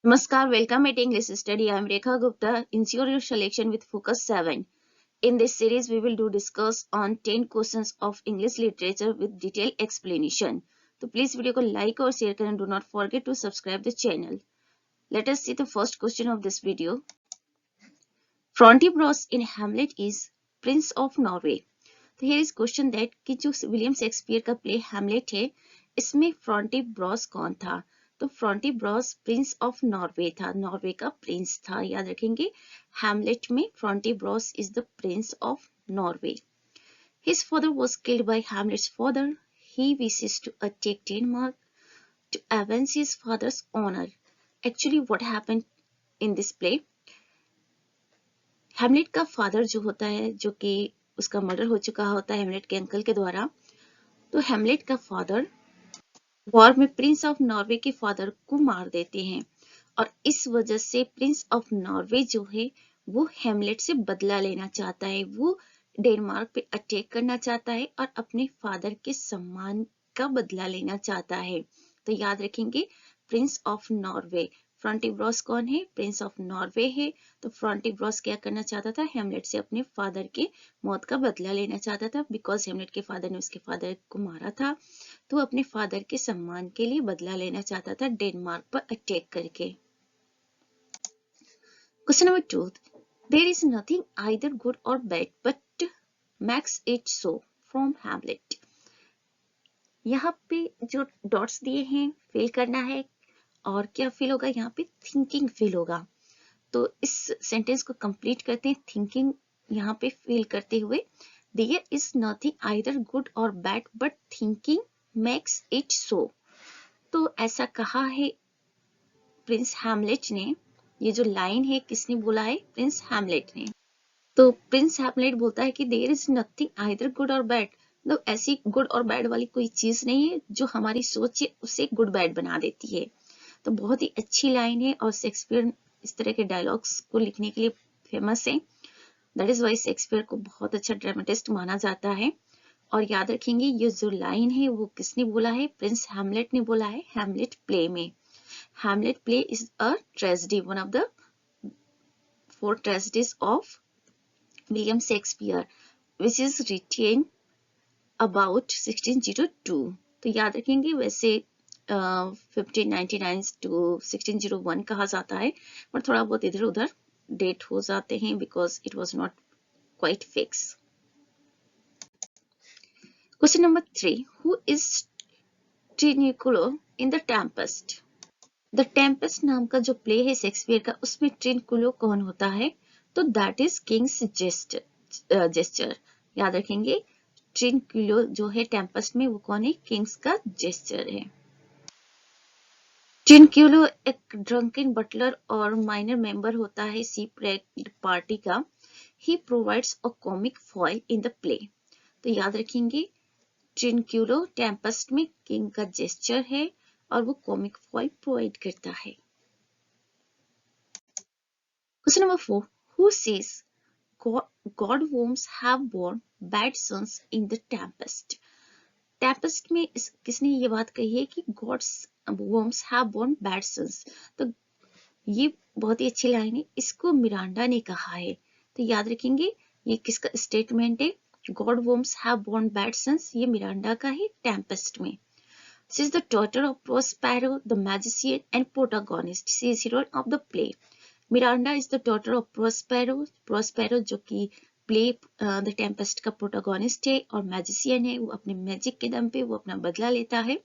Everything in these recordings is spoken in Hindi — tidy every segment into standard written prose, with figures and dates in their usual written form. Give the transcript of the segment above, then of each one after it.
Namaskar, welcome at English Study. I am Rekha Gupta. Ensure your selection with Focus 7. In this series, we will discuss on 10 questions of English literature with detailed explanation. So please video को like और share करें. Do not forget to subscribe the channel. Let us see the first question of this video. Frontibros in Hamlet is Prince of Norway. तो here is question that कि जो विलियम शेक्सपियर का प्ले हैमलेट है इसमें फ्रॉन्टिब्रॉस कौन था? तो फ्रॉन्टिब्रॉस प्रिंस ऑफ नॉर्वे था, नॉर्वे का प्रिंस था. याद रखेंगे हैमलेट में Fortinbras is the prince of Norway. His father was killed by Hamlet's father. He wishes to attack Denmark to avenge his father's honor. Actually what happened in this play? Hamlet का फादर जो होता है, जो कि उसका मर्डर हो चुका होता है हैमलेट के अंकल के द्वारा, तो हैमलेट का फादर वॉर में प्रिंस ऑफ नॉर्वे के फादर को मार देते हैं और इस वजह से प्रिंस ऑफ नॉर्वे जो है वो हैमलेट से बदला लेना चाहता है. वो डेनमार्क पे अटैक करना चाहता है और अपने फादर के सम्मान का बदला लेना चाहता है. तो याद रखेंगे प्रिंस ऑफ नॉर्वे. फ्रॉन्टिब्रॉस कौन है? प्रिंस ऑफ नॉर्वे है. तो फ्रॉन्टिब्रॉस क्या करना चाहता था? हैमलेट से अपने फादर के मौत का बदला लेना चाहता था. बिकॉज हैमलेट के फादर ने उसके फादर को मारा था तो अपने फादर के सम्मान के लिए बदला लेना चाहता था डेनमार्क पर अटैक करके. Question number 2. There is nothing either good और bad but makes it so from Hamlet. यहाँ पे जो डॉट्स दिए हैं फिल करना है और क्या फिल होगा? यहाँ पे थिंकिंग फिल होगा. तो इस सेंटेंस को कंप्लीट करते हैं थिंकिंग यहाँ पे फिल करते हुए. There is nothing either good और bad but thinking makes it so. तो ऐसा कहा है प्रिंस हैमलेट ने. ये जो लाइन है किसने बोला है? प्रिंस हैमलेट ने. तो प्रिंस हैमलेट बोलता है कि there is nothing either good और बैड. तो ऐसी गुड और बैड वाली कोई चीज नहीं है जो हमारी सोच है उसे गुड बैड बना देती है. तो बहुत ही अच्छी लाइन है और शेक्सपियर इस तरह के डायलॉग्स को लिखने के लिए फेमस है. दैट इज वाई शेक्सपियर को बहुत अच्छा ड्रामेटिस्ट माना जाता है. और याद रखेंगे ये जो लाइन है वो किसने बोला है? प्रिंस हैमलेट ने बोला है हैमलेट प्ले में. Hamlet play is a tragedy, one of the 4 tragedies of William Shakespeare, which is written about 1602. तो याद रखेंगे वैसे 1599 to 1601 कहा जाता है पर थोड़ा बहुत इधर उधर डेट हो जाते हैं because it was not quite fix. Question number 3. Who is Trinculo in the Tempest? The Tempest नाम का जो प्ले है शेक्सपियर का उसमें ट्रिनिकुलो कौन होता है? तो दैट इज किंग्स जेस्चर. याद रखेंगे ट्रिनिकुलो जो है टेम्पेस्ट में वो कौन है? किंग्स का जेस्चर है. ट्रिनिकुलो एक ड्रंकन बटलर और माइनर मेंबर होता है सीक्रेट पार्टी का. He provides a comic foil in the play. तो याद रखेंगे ट्रिनिकुलो टेम्पेस्ट में किंग का जेस्चर है और वो कॉमिक फॉइल प्रोवाइड करता है. Question number 4. Who says god worms have borne bad sons in the Tempest? Tempest में किसने ये बात कही है कि gods worms have borne bad sons? तो ये बहुत ही अच्छी लाइन है. इसको मिरांडा ने कहा है. तो याद रखेंगे ये किसका स्टेटमेंट है? Good worms have borne bad sons ये मिरांडा का है टेम्पेस्ट में. She is the daughter of Prospero, the magician and protagonist. She is heroine of the play. Miranda is the daughter of Prospero. Prospero जो कि प्ले द टेम्पेस्ट का प्रोटागोनिस्ट है और मैजिशियन है. वो अपने मैजिक के दम पे वो अपना बदला लेता है.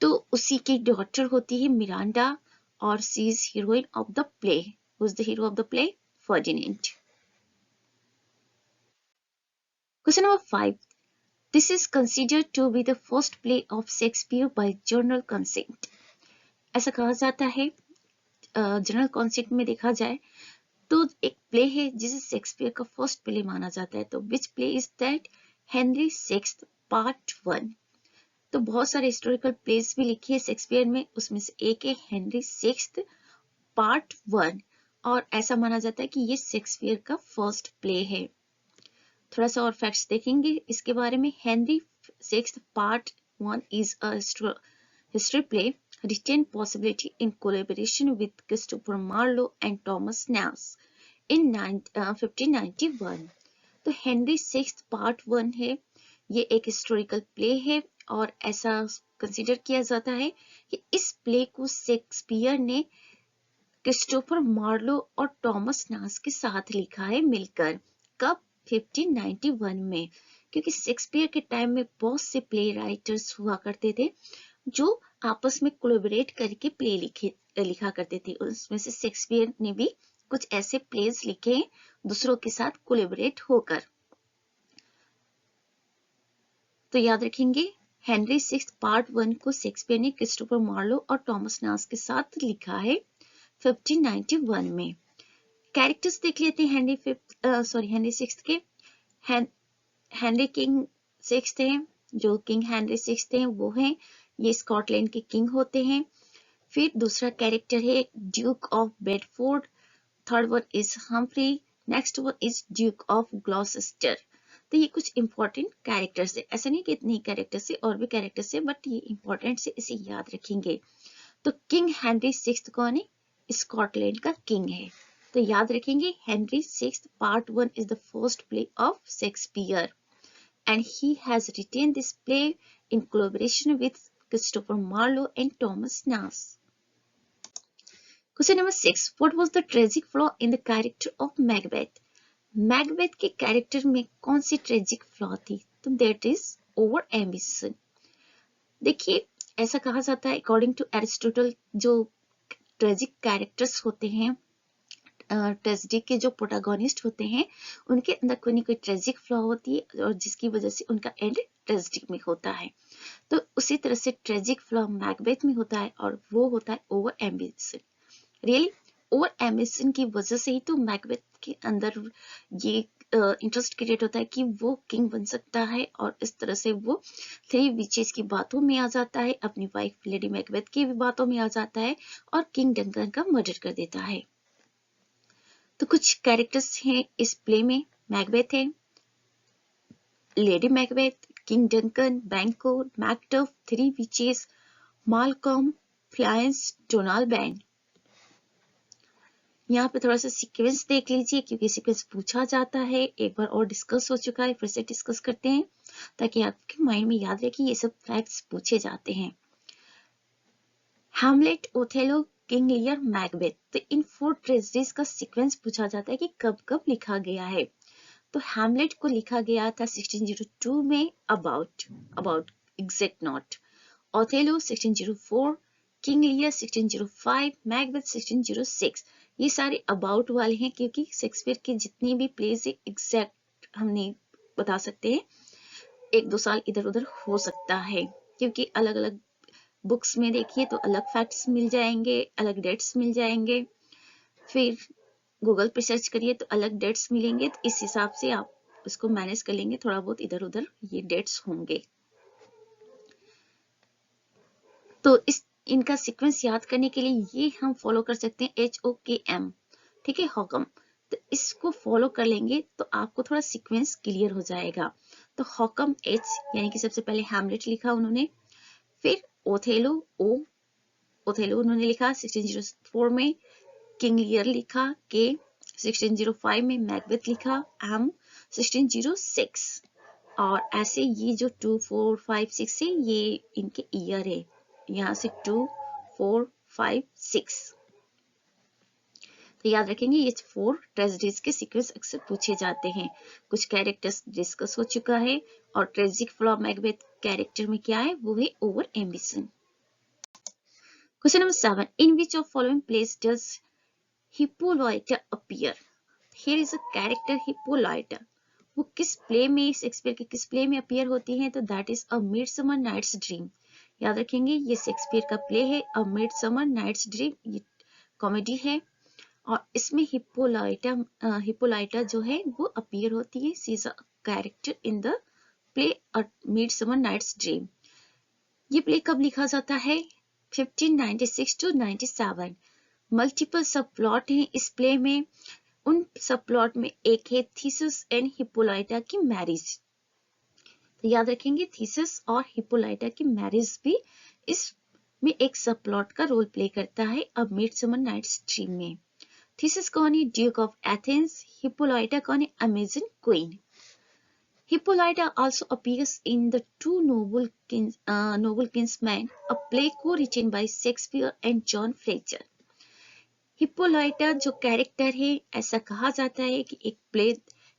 तो उसी की डॉटर होती है मिरांडा और she is heroine of the play. Who is the hero of the play? Ferdinand. Question number 5. This is considered to be the first play of Shakespeare by general consent. ऐसा कहा जाता है जनरल कॉन्सेप्ट में देखा जाए तो एक प्ले है जिसे शेक्सपियर का फर्स्ट प्ले माना जाता है. तो which play is that? Henry sixth part 1. तो बहुत सारे हिस्टोरिकल प्लेस भी लिखे हैं शेक्सपियर में, उसमें से एक है हेनरी सिक्स्थ पार्ट 1 और ऐसा माना जाता है कि ये शेक्सपियर का फर्स्ट प्ले है. थोड़ा सा और फैक्ट्स देखेंगे इसके बारे में. Henry sixth part 1 is a history play retained possibility in collaboration with Christopher Marlowe and Thomas Nast in 1591। तो हेनरी सिक्स्थ पार्ट 1 है, ये एक हिस्टोरिकल प्ले है और ऐसा कंसीडर किया जाता है कि इस प्ले को शेक्सपियर ने क्रिस्टोफर मार्लो और टॉमस नास के साथ लिखा है मिलकर। कब? 1591 में, क्योंकि शेक्सपियर के टाइम में बहुत से प्ले राइटर्स हुआ करते थे जो आपस में कोलैबोरेट करके प्ले लिखा करते थे। उसमें से शेक्सपियर ने भी कुछ ऐसे प्लेस लिखे हैं दूसरों के साथ कोलैबोरेट होकर। तो याद रखेंगे हेनरी सिक्स्थ पार्ट 1 को शेक्सपियर ने क्रिस्टोफर मार्लो और टॉमस नास के साथ लिखा है 1591 में। कैरेक्टर्स देख लेते हैं हेनरी सिक्स्थ के। हेनरी किंग सिक्स्थ हैं, जो किंग हेनरी सिक्स्थ हैं वो हैं, ये स्कॉटलैंड के किंग होते हैं। फिर दूसरा कैरेक्टर है duke of Bedford, third one is Humphry, next one is Duke of Gloucester. तो ये कुछ इंपॉर्टेंट कैरेक्टर्स है, ऐसा नहीं कि इतने ही कैरेक्टर्स है, और भी कैरेक्टर्स है, बट ये इंपॉर्टेंट से इसे याद रखेंगे। तो किंग हेनरी सिक्स्थ कौन है? स्कॉटलैंड का किंग है। तो याद रखेंगे Henry sixth part 1 is the first play of Shakespeare and he has written this play in collaboration with Christopher Marlowe and Thomas Nast. Question number 6. What was the tragic flaw in the character of Macbeth? Macbeth के कैरेक्टर में कौन सी ट्रेजिक फ्लॉ थी? तो that is over ambition. देखिए ऐसा कहा जाता है अकॉर्डिंग टू एरिस्टोटल, जो ट्रेजिक कैरेक्टर्स होते हैं, ट्रेजेडी के जो प्रोटैगनिस्ट होते हैं, उनके अंदर कोई ना कोई ट्रेजिक फ्लॉ होती है और जिसकी वजह से उनका एंड ट्रेजेडी में होता है। तो उसी तरह से ट्रेजिक फ्लॉ मैकबेथ में होता है और वो होता है over ambition. Really over ambition की वजह से ही तो मैकबेथ के अंदर ये इंटरेस्ट क्रिएट होता है कि वो किंग बन सकता है, और इस तरह से वो थ्री विचेस की बातों में आ जाता है, अपनी वाइफ लेडी मैकबेथ की भी बातों में आ जाता है और किंग डंकन का मर्डर कर देता है। तो कुछ कैरेक्टर्स हैं इस प्ले में। मैकबेथ है, Lady Macbeth, king Duncan, Banquo, Macduff, three witches, Malcolm, Fleance, Donalbain. यहाँ पे थोड़ा सा सीक्वेंस देख लीजिए क्योंकि सीक्वेंस पूछा जाता है, एक बार और डिस्कस हो चुका है, फिर से डिस्कस करते हैं ताकि आपके माइंड में याद रहे कि ये सब फैक्ट्स पूछे जाते हैं। Hamlet, Othello, King Lear, Macbeth. तो इन 4 ट्रेजेडीज का सीक्वेंस पूछा जाता है कि कब कब लिखा गया है। तो हैमलेट को लिखा गया था 1602 में, about exact not. Othello 1604, King Lear 1605, Macbeth 1606। ये सारे अबाउट वाले हैं क्योंकि शेक्सपियर के जितने भी प्लेस है एग्जैक्ट हम नहीं बता सकते हैं, 1-2 साल इधर उधर हो सकता है क्योंकि अलग अलग बुक्स में देखिए तो अलग फैक्ट्स मिल जाएंगे, अलग डेट्स मिल जाएंगे, फिर गूगल पे सर्च करिए तो अलग डेट्स मिलेंगे, तो इस हिसाब से आप उसको मैनेज कर लेंगे, थोड़ा बहुत इधर उधर ये डेट्स होंगे। तो इनका सीक्वेंस याद करने के लिए ये हम फॉलो कर सकते हैं HOKM, ठीक है, हॉकम। तो इसको फॉलो कर लेंगे तो आपको थोड़ा सीक्वेंस क्लियर हो जाएगा। तो हॉकम H यानी कि सबसे पहले हैमलेट लिखा उन्होंने, फिर ओथेलो ओथेलो उन्होंने लिखा 1604 में, किंग लियर लिखा के, 1605 में मैकबेथ लिखा M, 1606। और ऐसे ये जो 2, 4, 5, 6 है ये इनके ईयर है, यहाँ से 2, 4, 5, 6। तो याद रखेंगे ये 4 ट्रेजेडीज के सीक्वेंस अक्सर पूछे जाते हैं। कुछ कैरेक्टर्स डिस्कस हो चुका है और ट्रेजिक फ्लॉ मैकबेथ कैरेक्टर में क्या है वो है over ambition. Question number 7, in which of following place does Hippolyta appear? Here is a character Hippolyta, वो किस प्ले में, शेक्सपियर के किस प्ले में अपीयर होती है? तो that is a midsummer nights Dream. याद रखेंगे ये शेक्सपियर का प्ले है अ मिडसमर नाइट्स ड्रीम, ये कॉमेडी है और इसमें हिप्पोलाइटा जो है वो अपीयर होती है, she is a character in the play a midsummer nights Dream. ये प्ले कब लिखा जाता है? 1596 to 97। मल्टीपल सब प्लॉट हैं इस प्ले में, उन सब प्लॉट में एक है थीसिस एंड हिप्पोलाइटा की मैरिज। तो याद रखेंगे थीसिस और हिप्पोलाइटा की मैरिज भी इस में एक सब प्लॉट का रोल प्ले करता है अ मिडसमर नाइट्स ड्रीम में। थीसिस कौन है? Duke of Athens. हिप्पोलाइटा कौन है? Amazon queen. Hippolyta also appears in The Two Noble Kinsmen, a play co-written by Shakespeare and John Fletcher. हिप्पोलाइटा जो कैरेक्टर है, ऐसा कहा जाता है कि एक प्ले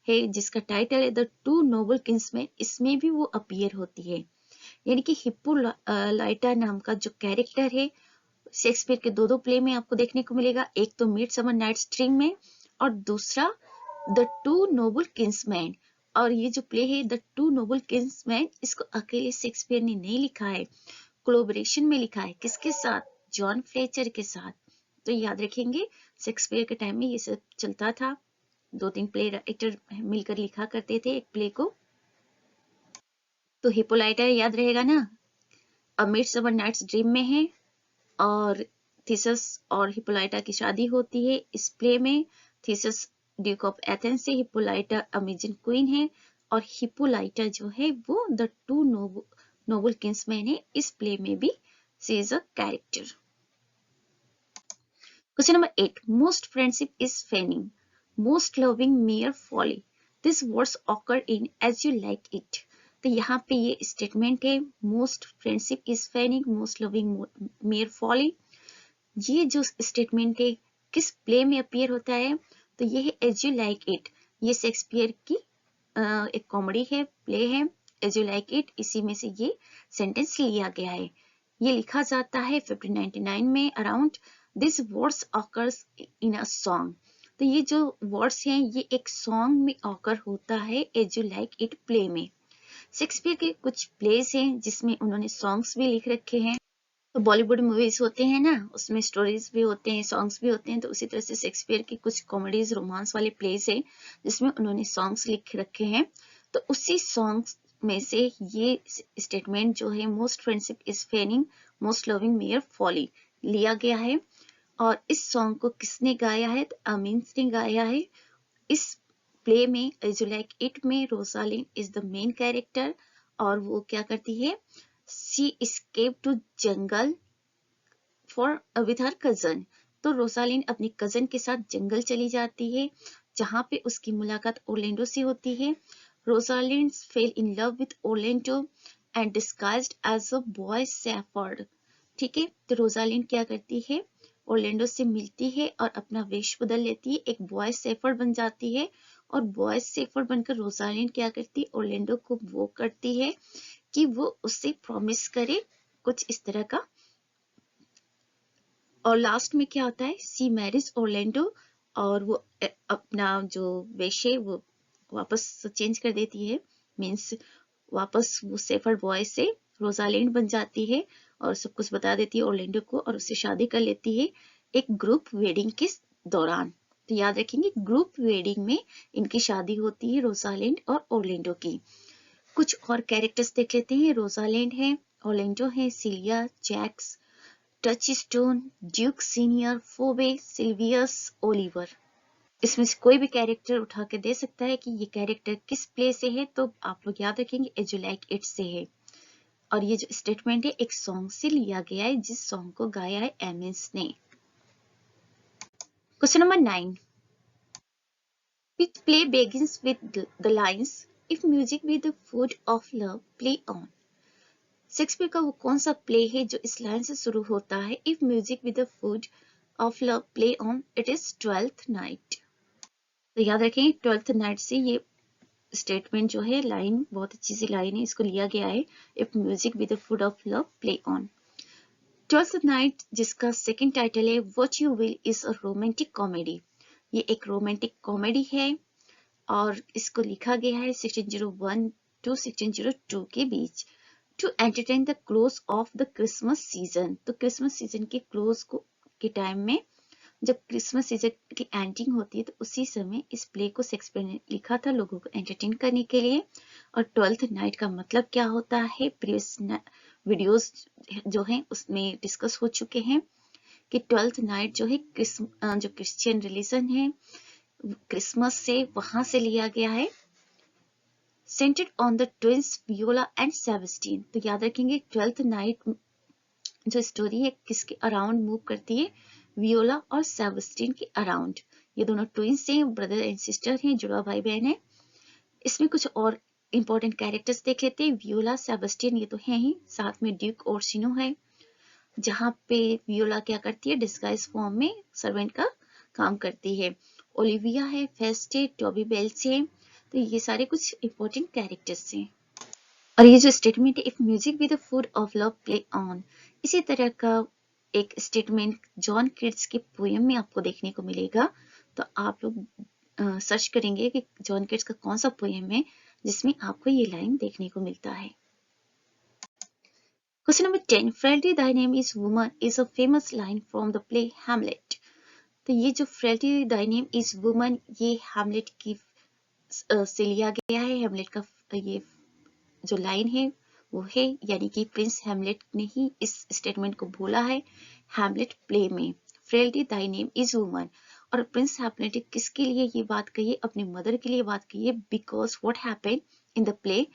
है जिसका टाइटल है द टू नोबल किंग्समैन, इसमें भी वो अपीयर होती है। यानी कि हिप्पोलाइटा नाम का जो कैरेक्टर है शेक्सपियर के दो प्ले में आपको देखने को मिलेगा, एक तो मिडसमर नाइट्स ड्रीम में और दूसरा द टू नोबल किंग्समैन। और ये जो प्ले है द टू नोबल किंग्समैन, इसको अकेले शेक्सपियर ने नहीं लिखा है, कोलैबोरेशन में लिखा है। किसके साथ? जॉन फ्लेचर के साथ। तो याद रखेंगे शेक्सपियर के टाइम में ये सब चलता था, 2-3 प्ले राइटर मिलकर लिखा करते थे एक प्ले को। तो हिप्पोलाइटा याद रहेगा ना, अ मिडसमर नाइट्स ड्रीम में है और थीसिस और हिप्पोलाइटा की शादी होती है इस प्ले में। थीसिस ड्यूक ऑफ एथेंस से, हिप्पोलाइटा अमेजन क्वीन है और हिप्पोलाइटा जो है वो द टू नोबल किंग्समैन है। इस प्ले में भी she is a character. Question number 8. Most friendship is feigning, most loving mere folly. These words occur in As You Like It. तो यहाँ पे ये स्टेटमेंट है, most friendship is feigning, most loving mere folly. ये जो स्टेटमेंट है किस प्ले में अपीयर होता है? तो ये है As You Like It. ये शेक्सपियर की एक कॉमेडी है, प्ले है As You Like It, इसी में से ये सेंटेंस लिया गया है। ये लिखा जाता है 1599 में around. This words occurs in a song. तो ये जो वर्ड्स हैं ये एक सॉन्ग में ऑकर होता है As You Like It play में। शेक्सपियर के कुछ प्लेस हैं जिसमें उन्होंने सॉन्ग्स भी लिख रखे हैं। तो बॉलीवुड मूवीज होते हैं ना, उसमें स्टोरीज भी होते हैं, सॉन्ग्स भी होते हैं। तो उसी तरह से शेक्सपियर की कुछ कॉमेडीज, रोमांस वाले प्लेस हैं जिसमें उन्होंने सॉन्ग्स लिख रखे हैं। तो उसी सॉन्ग्स में से ये स्टेटमेंट जो है most friendship is feigning, most loving mere folly, लिया गया है। और इस सॉन्ग को किसने गाया है? तो अमीन्स ने गाया है। इस प्ले में एज यू लाइक इट में Rosalind is the main character और वो क्या करती है? She escape to jungle for with her cousin. तो रोसालिन अपने कजन के साथ जंगल चली जाती है जहां पे उसकी मुलाकात ओरलैंडो से होती है। Rosalind fell in love with Orlando and disguised as a boy shepherd. ठीक है, तो रोसालिन क्या करती है? ओरलैंडो से मिलती है और अपना वेश बदल लेती है, एक बॉय शेफर्ड बन जाती है। और बॉय शेफर्ड बनकर रोसालिन क्या करती है? ओरलैंडो को वो करती है कि वो उससे प्रॉमिस करे कुछ इस तरह का। और लास्ट में क्या होता है? सी मैरिज ओरलैंडो और वो अपना जो वेश है वो वापस चेंज कर देती है, मीन्स वापस वो शेफर्ड बॉय से रोसालिंड बन जाती है और सब कुछ बता देती है ओरलैंडो को और उससे शादी कर लेती है एक ग्रुप वेडिंग के दौरान। तो याद रखेंगे ग्रुप वेडिंग में इनकी शादी होती है रोसालिंड और ओरलैंडो की। कुछ और कैरेक्टर्स देख लेते हैं। रोसालिंड है, ओरलैंडो है, Celia, Jaques, Touchstone, Duke Senior, Phoebe, Silvius, Oliver. इसमें से कोई भी कैरेक्टर उठा के दे सकता है कि ये कैरेक्टर किस प्ले से है। तो आप लोग याद रखेंगे एज यू लाइक इट से है। और ये जो स्टेटमेंट है एक सॉन्ग से लिया गया है जिस सॉन्ग को गाया है एमिन्स ने। Question number 9. Which play begins with the lines if music be the food of love play on? Shakespeare का वो कौन सा प्ले है जो इस लाइन से शुरू होता है? If music with the food of love play on it is twelfth night. तो याद रखें ट्वेल्थ नाइट से ये स्टेटमेंट जो है, लाइन बहुत अच्छी सी लाइन है, इसको लिया गया है if music with the food of love play on. Twelfth night जिसका सेकंड टाइटल है what you will is a romantic comedy. ये एक रोमांटिक कॉमेडी है और इसको लिखा गया है 1601 to 1602 के बीच to entertain the close of the Christmas season. तो क्रिसमस सीजन के क्लोज को के टाइम में जब क्रिसमस सीजन की एंडिंग होती है तो उसी समय इस प्ले को शेक्सपियर ने लिखा था लोगों को एंटरटेन करने के लिए। और ट्वेल्थ नाइट का मतलब क्या होता है प्रीवियस वीडियोस जो हैं उसमें डिस्कस हो चुके हैं कि ट्वेल्थ नाइट जो है जो क्रिश्चियन रिलीजन है क्रिसमस से वहां से लिया गया है, centred on the twins Viola and Sebastian. तो याद रखेंगे ट्वेल्थ नाइट जो स्टोरी है किसके अराउंड मूव करती है, वियोला और सेबेस्टियन के अराउंड। ये दोनों ट्विंस हैं, ब्रदर एंड सिस्टर हैं, जुड़वा भाई बहन है। इसमें कुछ और इंपॉर्टेंट कैरेक्टर्स देख लेते हैं। वियोला सेबेस्टियन ये तो है ही, साथ में ड्यूक ओर्सिनो है, जहाँ पे वियोला क्या करती है, डिस्गाइज फॉर्म में सर्वेंट का काम करती है। ओलिविया है, फेस्ट है, टॉबी बेल्स है। तो ये सारे कुछ इंपॉर्टेंट कैरेक्टर्स हैं। और ये जो स्टेटमेंट है, if music with the food of love play on, इसी तरह का एक स्टेटमेंट जॉन किट्स के पोएम में आपको देखने को मिलेगा। तो आप लोग सर्च करेंगे कि जॉन किट्स का कौन सा पोएम है जिसमें आपको ये लाइन देखने को मिलता है। Question number 10, friendly thy name is woman is a famous line from the play Hamlet। तो ये जो friendly thy name is woman, ये हैमलेट की से लिया गया है। हैमलेट का ये जो लाइन है वो है, यानी कि प्रिंस हैमलेट ने ही इस स्टेटमेंट को बोला है हैमलेट प्ले में, friendly thy name is woman। और प्रिंस हैमलेट ने किसके लिए ये बात कही है, अपनी मदर के लिए बात कही है। Because what happened in the play,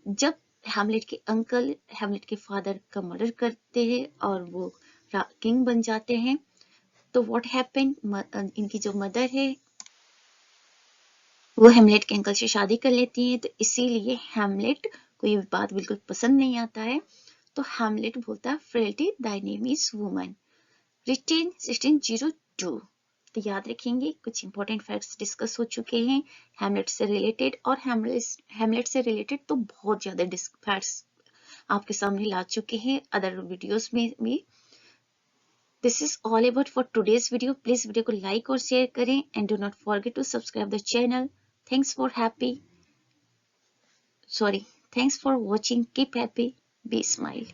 जब हैमलेट के अंकल हैमलेट के फादर का मर्डर करते हैं और वो किंग बन जाते हैं, तो व्हाट हैपेंड, इनकी जो मदर है वो हैमलेट के अंकल से शादी कर लेती है। तो इसीलिए हैमलेट को ये बात बिल्कुल पसंद नहीं आता है। तो हैमलेट बोलता है friendly thy name is woman, written 1602। तो याद रखेंगे, कुछ इंपॉर्टेंट फैक्ट्स डिस्कस हो चुके हैं हैमलेट से रिलेटेड। और हैमलेट से रिलेटेड तो बहुत ज्यादा फैक्ट्स आपके सामने ला चुके हैं अदर वीडियोस में भी। This is all about for today's video. Please video को लाइक और शेयर करें and do not forget to subscribe the channel. Thanks for happy Thanks for watching. Keep happy. Be smile.